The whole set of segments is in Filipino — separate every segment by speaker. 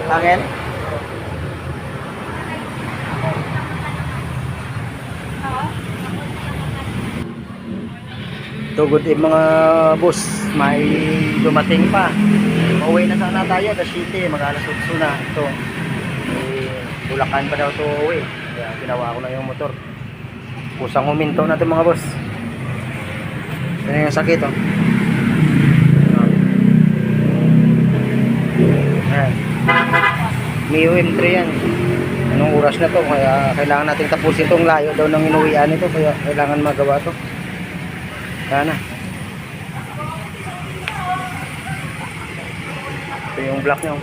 Speaker 1: Angin? So good evening mga boss, may dumating pa. Pauwi na sana tayo, the city, mag-alas 8 na. Ito, Bulacan pa daw ito uwi. Kaya ginawa ko na yung motor. Kusang huminto na ito mga boss. Yan yung sakit oh. Ayan. Mio M3 yan. Anong oras na to? Kaya kailangan natin tapusin itong layo daw ng inuwian nito. Kaya kailangan magawa to. Sana. Ito yung block nyo.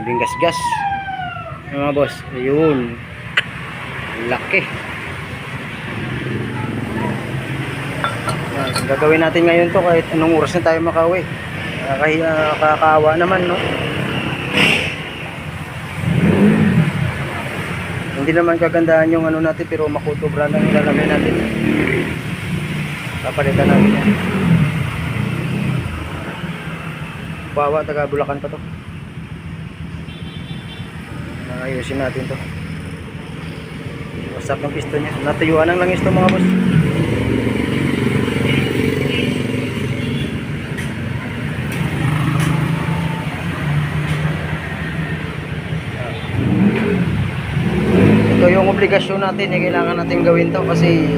Speaker 1: Binggas-gas. Mga boss. Ayun. Laki. Gagawin natin ngayon to kahit anong oras na tayo makauwi. Kakaawa naman, no? Hindi naman kagandahan yung ano natin, pero Makuto brand ang ilalagay natin. Papalitan natin yan. Bawa, taga Bulacan pa to. Ayusin natin to. Wasak ng piston niya. Natuyuan ang langis to mga boss. Ito yung obligasyon natin, kailangan natin gawin to kasi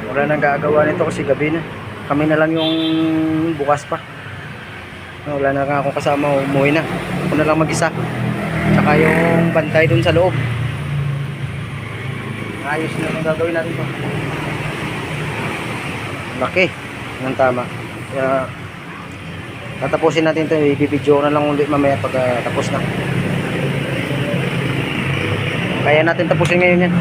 Speaker 1: wala nang gagawa nito kasi gabi na. Kami na lang yung bukas pa. Wala na nga akong kasama, umuwi na. Ako na lang mag-isa. Tsaka yung bantay dun sa loob. Ayos na yung gagawin natin to. Laki ng tama. Kaya tatapusin natin to, i-video na lang ulit mamaya pag tapos na. Kaya natin tapusin ngayon yan.